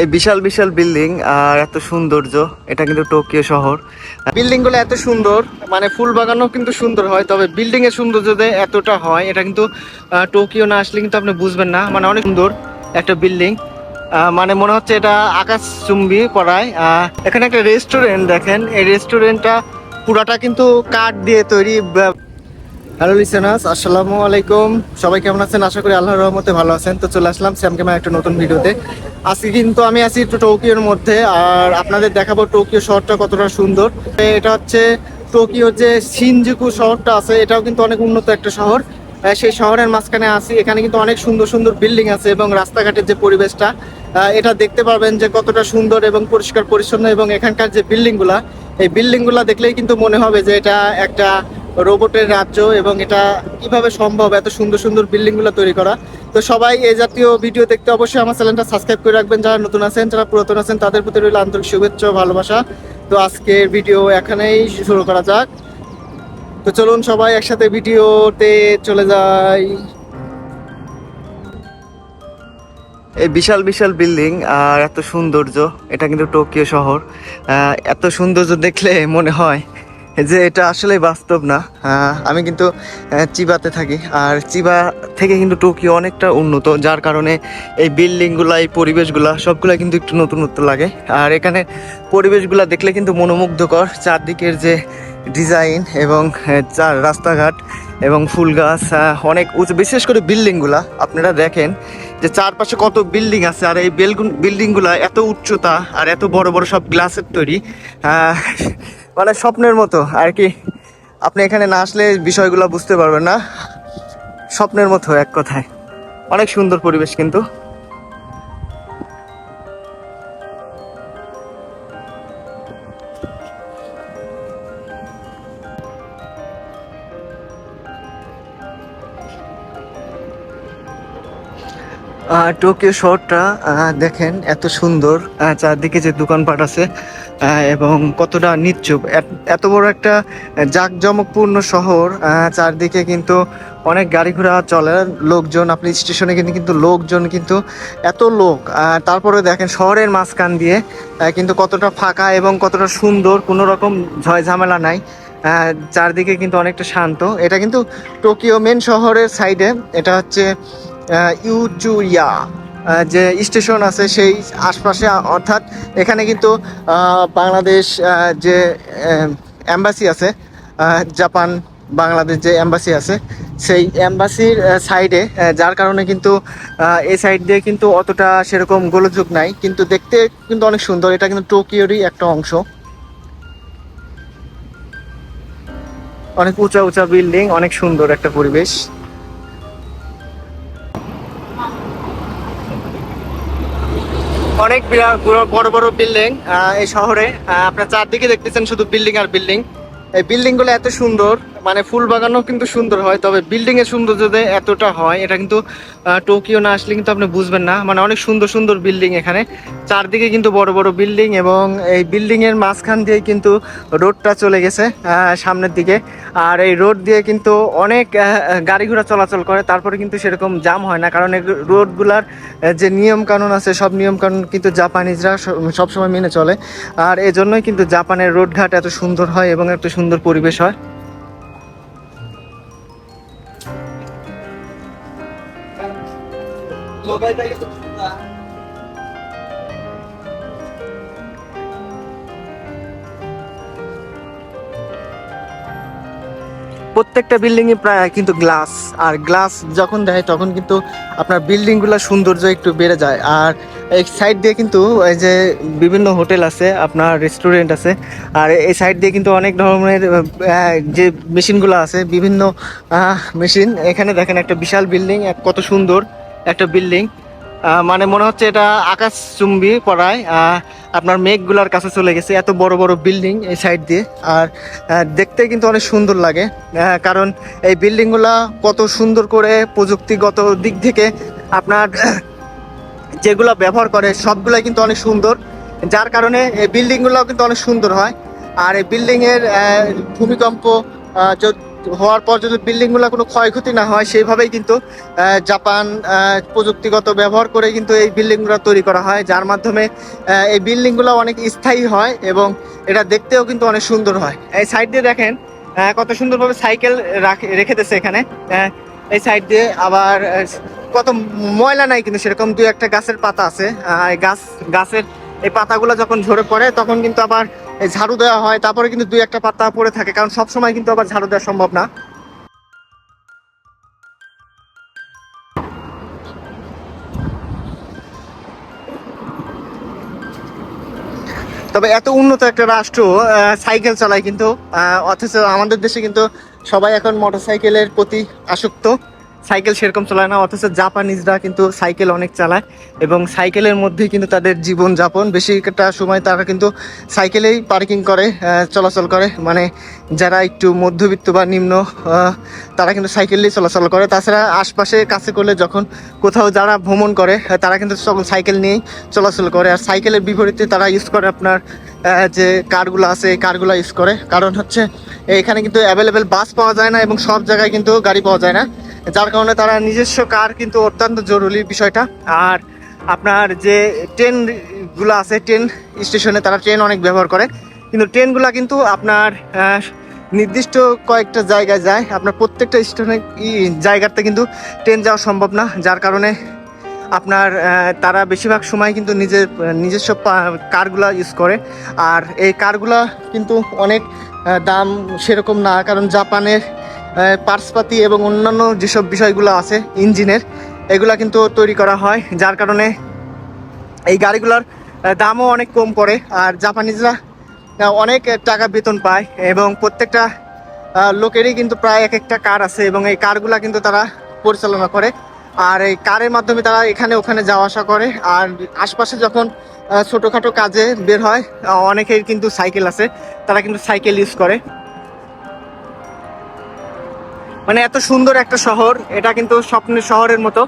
এই বিশাল বিশাল বিল্ডিং আর এত সৌন্দর্য, এটা কিন্তু টোকিও শহর। বিল্ডিং গুলো এত সুন্দর, মানে ফুল বাগানও কিন্তু সুন্দর হয়, তবে বিল্ডিং এর সৌন্দর্য যে এতটা হয় এটা কিন্তু টোকিও না আসলে কিন্তু আপনি বুঝবেন না। মানে অনেক সুন্দর একটা বিল্ডিং, মানে মনে হচ্ছে এটা আকাশচুম্বী পড়ায়। এখানে একটা রেস্টুরেন্ট দেখেন, এই রেস্টুরেন্টটা পুরাটা কিন্তু কাঠ দিয়ে তৈরি। হ্যালো লিসেনার্স, আসসালামু আলাইকুম। সবাই কেমন আছেন? আশা করি আল্লাহর রহমতে ভালো আছেন। তো চলে আসলাম স্যাম ক্যামেরা একটা নতুন ভিডিওতে। আজকে কিন্তু আমি আছি একটু টোকিওর মধ্যে, আর আপনাদের দেখাবো টোকিও শহরটা কতটা সুন্দর। এটা হচ্ছে টোকিওর যে শিনজুকু শহরটা আছে, এটাও কিন্তু অনেক উন্নত একটা শহর। সেই শহরের মাঝখানে আছি। এখানে কিন্তু অনেক সুন্দর সুন্দর বিল্ডিং আছে এবং রাস্তাঘাটের যে পরিবেশটা, এটা দেখতে পারবেন যে কতটা সুন্দর এবং পরিষ্কার পরিচ্ছন্ন। এবং এখানকার যে বিল্ডিংগুলা, এই বিল্ডিংগুলা দেখলেই কিন্তু মনে হবে যে এটা একটা রোবটের রাজ্য, এবং এটা কিভাবে সম্ভব এত সুন্দর সুন্দর বিল্ডিং গুলো তৈরি করা। তো সবাই এই জাতীয় ভিডিও দেখতে অবশ্যই আমার চ্যানেলটা সাবস্ক্রাইব করে রাখবেন। যারা নতুন আছেন, যারা পুরাতন আছেন, তাদের প্রতি রইল আন্তরিক শুভেচ্ছা ও ভালোবাসা। তো আজকের ভিডিও এখানেই শুরু করা যাক। তো চলুন সবাই একসাথে ভিডিওতে চলে যাই। এই বিশাল বিশাল বিল্ডিং আর এত সৌন্দর্য, এটা কিন্তু টোকিও শহর। এত সৌন্দর্য দেখলে মনে হয় যে এটা আসলে বাস্তব না। আমি কিন্তু চিবাতে থাকি, আর চিবা থেকে কিন্তু টোকিও অনেকটা উন্নত, যার কারণে এই বিল্ডিংগুলা, এই পরিবেশগুলা সবগুলা কিন্তু একটু নতুনত্ব লাগে। আর এখানে পরিবেশগুলা দেখলে কিন্তু মনোমুগ্ধকর। চারদিকের যে ডিজাইন এবং রাস্তাঘাট এবং ফুল গাছ, অনেক উঁচু, বিশেষ করে বিল্ডিংগুলা আপনারা দেখেন যে চারপাশে কত বিল্ডিং আছে। আর এই বিল্ডিংগুলা এত উচ্চতা আর এত বড় বড়, সব গ্লাসের তৈরি, মানে স্বপ্নের মতো আর কি। আপনি এখানে না আসলে বিষয়গুলো বুঝতে পারবেন না। স্বপ্নের মতো এক কথায়, অনেক সুন্দর পরিবেশ কিন্তু। টোকিও শহরটা দেখেন এত সুন্দর, চারদিকে যে দোকানপাট আছে এবং কতটা নিশ্চুপ। এত বড় একটা জাঁকজমকপূর্ণ শহর, চারদিকে কিন্তু অনেক গাড়ি ঘোড়া চলে, লোকজন, আপনি স্টেশনে কিন্তু লোকজন কিন্তু এত লোক। তারপরে দেখেন শহরের মাঝখান দিয়ে কিন্তু কতটা ফাঁকা এবং কতটা সুন্দর, কোনো রকম ঝয় ঝামেলা নাই। চারদিকে কিন্তু অনেকটা শান্ত। এটা কিন্তু টোকিও মেন শহরের সাইডে, এটা হচ্ছে ইউচুরিয়া যে স্টেশন আছে সেই আশপাশে। অর্থাৎ এখানে কিন্তু বাংলাদেশ যে এম্বাসি আছে, জাপান বাংলাদেশ যে এম্বাসি আছে, সেই এম্বাসির সাইডে, যার কারণে কিন্তু এই সাইড দিয়ে কিন্তু অতটা সেরকম গোলযোগ নাই, কিন্তু দেখতে কিন্তু অনেক সুন্দর। এটা কিন্তু টোকিওরই একটা অংশ। অনেক উঁচা উঁচা বিল্ডিং, অনেক সুন্দর একটা পরিবেশ। অনেক বড় বড় বিল্ডিং এই শহরে। আপনার চারদিকে দেখতেছেন শুধু বিল্ডিং আর বিল্ডিং। এই বিল্ডিং গুলো এত সুন্দর, মানে ফুল বাগানও কিন্তু সুন্দর হয়, তবে বিল্ডিং এর সৌন্দর্য যে এতটা হয় এটা কিন্তু টোকিও না আসলে কিন্তু আপনি বুঝবেন না। মানে অনেক সুন্দর সুন্দর বিল্ডিং এখানে, চারদিকে কিন্তু বড় বড় বিল্ডিং, এবং এই বিল্ডিং এর মাঝখান দিয়ে কিন্তু রোডটা চলে গেছে সামনের দিকে। আর এই রোড দিয়ে কিন্তু অনেক গাড়ি ঘোড়া চলাচল করে, তারপরে কিন্তু সেরকম জাম হয় না, কারণ এই রোডগুলার যে নিয়ম কানুন আছে, সব নিয়ম কানুন কিন্তু জাপানিজরা সবসময় মেনে চলে। আর এই জন্যই কিন্তু জাপানের রোডঘাট এত সুন্দর হয় এবং এত সুন্দর পরিবেশ হয়। প্রত্যেকটা বিল্ডিং এ প্রায় কিন্তু গ্লাস, আর গ্লাস যখন দেয় তখন কিন্তু আপনার বিল্ডিং গুলা সৌন্দর্য একটু বেড়ে যায়। আর এই সাইড দিয়ে কিন্তু এই যে বিভিন্ন হোটেল আছে, আপনার রেস্টুরেন্ট আছে, আর এই সাইড দিয়ে কিন্তু অনেক ধরনের যে মেশিনগুলো আছে, বিভিন্ন মেশিন। এখানে দেখেন একটা বিশাল বিল্ডিং, কত সুন্দর একটা বিল্ডিং, মানে মনে হচ্ছে এটা আকাশচুম্বী পড়ায়। আপনার মেঘগুলার কাছে চলে গেছে, এত বড় বড় বিল্ডিং এই সাইড দিয়ে। আর দেখতে কিন্তু অনেক সুন্দর লাগে, কারণ এই বিল্ডিংগুলা কত সুন্দর করে প্রযুক্তিগত দিক থেকে আপনার যেগুলো ব্যবহার করে সবগুলাই কিন্তু অনেক সুন্দর, যার কারণে এই বিল্ডিংগুলোও কিন্তু অনেক সুন্দর হয়। আর এই বিল্ডিংয়ের ভূমিকম্প হওয়ার পর যদি বিল্ডিংগুলো কোনো ক্ষয়ক্ষতি না হয় সেইভাবেই কিন্তু জাপান প্রযুক্তিগত ব্যবহার করে কিন্তু এই বিল্ডিংগুলো তৈরি করা হয়, যার মাধ্যমে এই বিল্ডিংগুলো অনেক স্থায়ী হয় এবং এটা দেখতেও কিন্তু অনেক সুন্দর হয়। এই সাইড দিয়ে দেখেন কত সুন্দরভাবে সাইকেল রেখে দিয়েছে এখানে। এই সাইড দিয়ে আবার কত ময়লা নাই কিন্তু সেরকম দুই একটা গাছের পাতা আছে। গাছের এই পাতাগুলো যখন ঝরে পড়ে তখন কিন্তু আবার ঝাড়ু দেওয়া হয়, তারপরে কিন্তু দুই একটা পাতা পড়ে থাকে, কারণ সব সময় কিন্তু আবার ঝাড়ু দেওয়া সম্ভব না। তবে এত উন্নত একটা রাষ্ট্র সাইকেল চালায় কিন্তু, অথচ আমাদের দেশে কিন্তু সবাই এখন মোটরসাইকেলের প্রতি আসক্ত, সাইকেল সেরকম চালায় না। অথচ জাপানিজরা কিন্তু সাইকেল অনেক চালায় এবং সাইকেলের মধ্যে কিন্তু তাদের জীবন যাপন, বেশিটা সময় তারা কিন্তু সাইকেলেই পার্কিং করে, চলাচল করে। মানে যারা একটু মধ্যবিত্ত বা নিম্ন তারা কিন্তু সাইকেলেই চলাচল করে। তাছাড়া আশপাশে কাছে করলে যখন কোথাও যারা ভ্রমণ করে তারা কিন্তু সকল সাইকেল নিয়েই চলাচল করে। আর সাইকেলের বিপরীতে তারা ইউজ করে আপনার যে কারগুলো আছে এই কারগুলো ইউজ করে, কারণ হচ্ছে এখানে কিন্তু অ্যাভেলেবেল বাস পাওয়া যায় না এবং সব জায়গায় কিন্তু গাড়ি পাওয়া যায় না, যার কারণে তারা নিজস্ব কার কিন্তু অত্যন্ত জরুরি বিষয়টা। আর আপনার যে ট্রেনগুলো আছে ট্রেন স্টেশনে তারা ট্রেন অনেক ব্যবহার করে, কিন্তু ট্রেনগুলো কিন্তু আপনার নির্দিষ্ট কয়েকটা জায়গায় যায়, আপনার প্রত্যেকটা স্টেশনে জায়গাতে কিন্তু ট্রেন যাওয়া সম্ভব না, যার কারণে আপনার তারা বেশিরভাগ সময় কিন্তু নিজস্ব কারগুলা ইউজ করে। আর এই কারগুলা কিন্তু অনেক দাম সেরকম না, কারণ জাপানের পার্টসপাতি এবং অন্যান্য যেসব বিষয়গুলো আছে ইঞ্জিনের এগুলা কিন্তু তৈরি করা হয়, যার কারণে এই গাড়িগুলোর দামও অনেক কম পড়ে। আর জাপানিজরা অনেক টাকা বেতন পায় এবং প্রত্যেকটা লোকেরই কিন্তু প্রায় এক একটা কার আছে এবং এই কারগুলা কিন্তু তারা পরিচালনা করে। আর এই কারের মাধ্যমে তারা এখানে ওখানে যাওয়া আসা করে। আর আশপাশে যখন ছোটোখাটো কাজে বের হয় অনেকের কিন্তু সাইকেল আছে, তারা কিন্তু সাইকেল ইউজ করে। মানে এত সুন্দর একটা শহর, এটা কিন্তু স্বপ্নের শহরের মতো।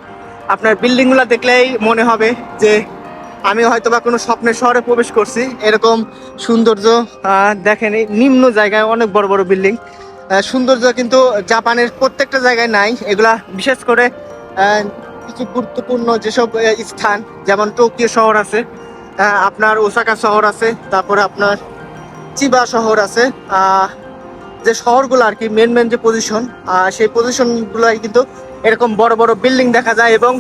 আপনার বিল্ডিংগুলো দেখলেই মনে হবে যে আমি হয়তো বা কোনো স্বপ্নের শহরে প্রবেশ করছি, এরকম সৌন্দর্য। দেখেন এই নিম্ন জায়গায় অনেক বড় বড় বিল্ডিং, সৌন্দর্য কিন্তু জাপানের প্রত্যেকটা জায়গায় নাই। এগুলা বিশেষ করে কিছু গুরুত্বপূর্ণ যেসব স্থান, যেমন টোকিও শহর আছে, আপনার ওসাকা শহর আছে, তারপরে আপনার চিবা শহর আছে, যে শহরগুলো আর কি মেন মেন যে পজিশন, সেই পজিশনগুলোয় কিন্তু এরকম বড় বড় বিল্ডিং দেখা যায় এবং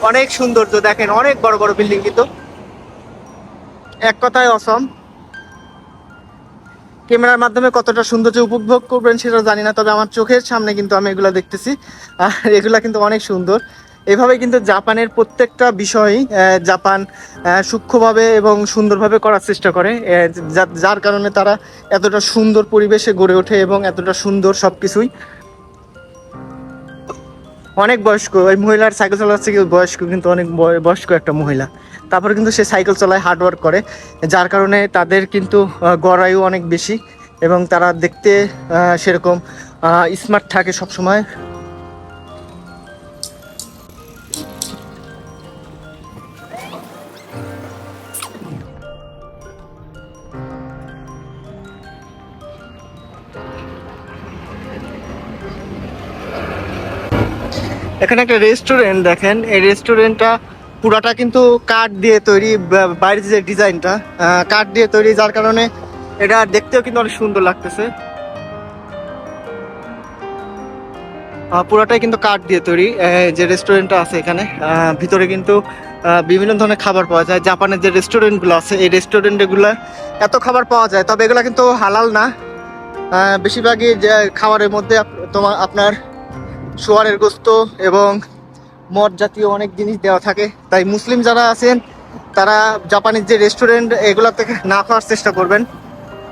অনেক সৌন্দর্য। দেখেন অনেক বড় বড় বিল্ডিং, কিন্তু এক কথায় অসম। ক্যামেরার মাধ্যমে কতটা সৌন্দর্য উপভোগ করবেন সেটা জানি না, তবে আমার চোখের সামনে কিন্তু আমি এগুলো দেখতেছি আর এগুলা কিন্তু অনেক সুন্দর। এভাবে কিন্তু জাপানের প্রত্যেকটা বিষয়ই জাপান সূক্ষ্মভাবে এবং সুন্দরভাবে করার চেষ্টা করে, যার কারণে তারা এতটা সুন্দর পরিবেশে গড়ে ওঠে এবং এতটা সুন্দর সব কিছুই। অনেক বয়স্ক ওই মহিলার সাইকেল চালাচ্ছে, কিন্তু বয়স্ক কিন্তু অনেক বয়স্ক একটা মহিলা, তারপরে কিন্তু সে সাইকেল চালায়, হার্ডওয়ার্ক করে, যার কারণে তাদের কিন্তু গড় আয়ু অনেক বেশি এবং তারা দেখতে সেরকম স্মার্ট থাকে সবসময়। এখানে একটা রেস্টুরেন্ট দেখেন, এই রেস্টুরেন্টটা পুরাটা কিন্তু কাঠ দিয়ে তৈরি, বাইরের যে ডিজাইনটা কাঠ দিয়ে তৈরি, যার কারণে এটা দেখতেও কিন্তু অনেক সুন্দর লাগতেছে। পুরাটাই কিন্তু কাঠ দিয়ে তৈরি যে রেস্টুরেন্টটা আছে এখানে, ভিতরে কিন্তু বিভিন্ন ধরনের খাবার পাওয়া যায়। জাপানের যে রেস্টুরেন্টগুলো আছে এই রেস্টুরেন্টগুলো এত খাবার পাওয়া যায়, তবে এগুলো কিন্তু হালাল না। বেশিরভাগই যে খাবারের মধ্যে আপনার শুয়ারের গোস্ত এবং মদ জাতীয় অনেক জিনিস দেওয়া থাকে, তাই মুসলিম যারা আছেন তারা জাপানিজ যে রেস্টুরেন্ট এগুলো থেকে না খাওয়ার চেষ্টা করবেন।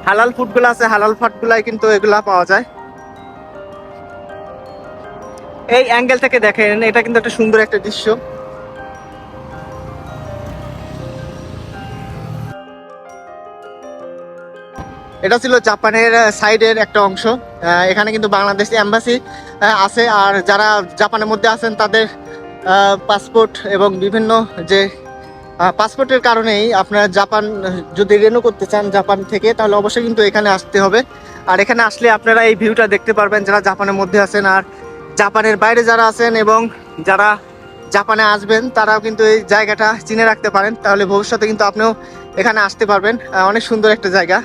হালাল ফুডগুলো আছে, হালাল ফুডগুলাই কিন্তু এগুলা পাওয়া যায়। এই অ্যাঙ্গেল থেকে দেখেন, এটা কিন্তু একটা সুন্দর একটা দৃশ্য। এটা ছিল জাপানের সাইডের একটা অংশ। এখানে কিন্তু বাংলাদেশ এম্বাসি আছে, আর যারা জাপানের মধ্যে আছেন তাদের পাসপোর্ট এবং বিভিন্ন যে পাসপোর্টের কারণেই আপনারা জাপান যদি রেনু করতে চান জাপান থেকে, তাহলে অবশ্যই কিন্তু এখানে আসতে হবে। আর এখানে আসলে আপনারা এই ভিউটা দেখতে পারবেন যারা জাপানের মধ্যে আছেন, আর জাপানের বাইরে যারা আছেন এবং যারা জাপানে আসবেন তারাও কিন্তু এই জায়গাটা চিনে রাখতে পারেন, তাহলে ভবিষ্যতে কিন্তু আপনিও এখানে আসতে পারবেন। অনেক সুন্দর একটা জায়গা,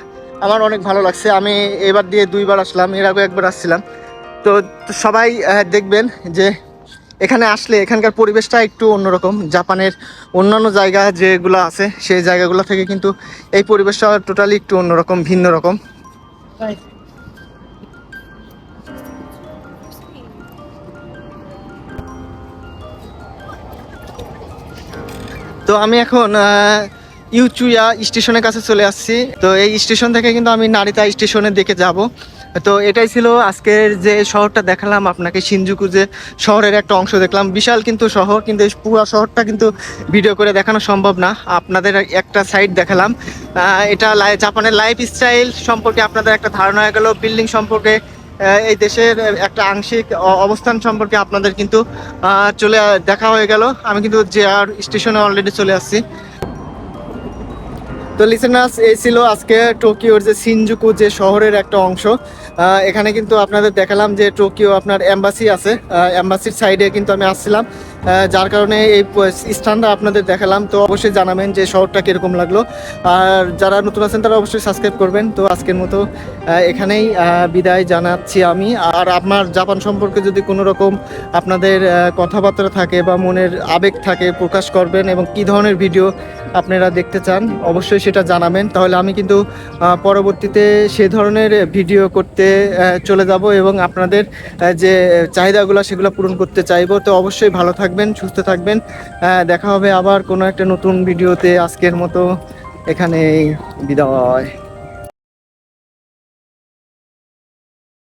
আমার অনেক ভালো লাগছে। আমি এবার দিয়ে 2বার আসলাম, এর আগে একবার আসছিলাম। তো সবাই দেখবেন যে এখানে আসলে এখানকার পরিবেশটা একটু অন্যরকম। জাপানের অন্যান্য জায়গা যেগুলো আছে সেই জায়গাগুলো থেকে কিন্তু এই পরিবেশটা টোটালি একটু অন্যরকম, ভিন্ন রকম। তো আমি এখন ইউচুয়া স্টেশনের কাছে চলে আসছি। তো এই স্টেশন থেকে কিন্তু আমি নারিতা স্টেশনের দিকে যাব। তো এটাই ছিল আজকের যে শহরটা দেখালাম আপনাকে, শিনজুকু যে শহরের একটা অংশ দেখলাম। বিশাল কিন্তু শহর, কিন্তু এই পুরো শহরটা কিন্তু ভিডিও করে দেখানো সম্ভব না। আপনাদের একটা সাইড দেখালাম। এটা জাপানের লাইফস্টাইল সম্পর্কে আপনাদের একটা ধারণা হয়ে গেল, বিল্ডিং সম্পর্কে, এই দেশের একটা আংশিক অবস্থান সম্পর্কে আপনাদের কিন্তু চলে দেখা হয়ে গেল। আমি কিন্তু জেআর স্টেশনে অলরেডি চলে আসছি। তো লিসেনার্স, এই ছিল আজকে টোকিওর যে শিনজুকু যে শহরের একটা অংশ। এখানে কিন্তু আপনাদের দেখালাম যে টোকিও আপনার এম্বাসি আছে, এম্বাসির সাইডে কিন্তু আমি আসছিলাম, যার কারণে এই স্থানটা আপনাদের দেখালাম। তো অবশ্যই জানাবেন যে শহরটা কীরকম লাগলো, আর যারা নতুন আছেন তারা অবশ্যই সাবস্ক্রাইব করবেন। তো আজকের মতো এখানেই বিদায় জানাচ্ছি আমি। আর আপনার জাপান সম্পর্কে যদি কোনো রকম আপনাদের কথাবার্তা থাকে বা মনের আবেগ থাকে, প্রকাশ করবেন, এবং কী ধরনের ভিডিও আপনারা দেখতে চান অবশ্যই সেটা জানাবেন। তাহলে আমি কিন্তু পরবর্তীতে সে ধরনের ভিডিও করতে চলে যাব এবং আপনাদের যে চাহিদাগুলো সেগুলো পূরণ করতে চাইবো। তো অবশ্যই ভালো থাকবেন, সুস্থ থাকবেন। দেখা হবে আবার কোনো একটা নতুন ভিডিওতে। আজকের মতো এখানেই বিদায়।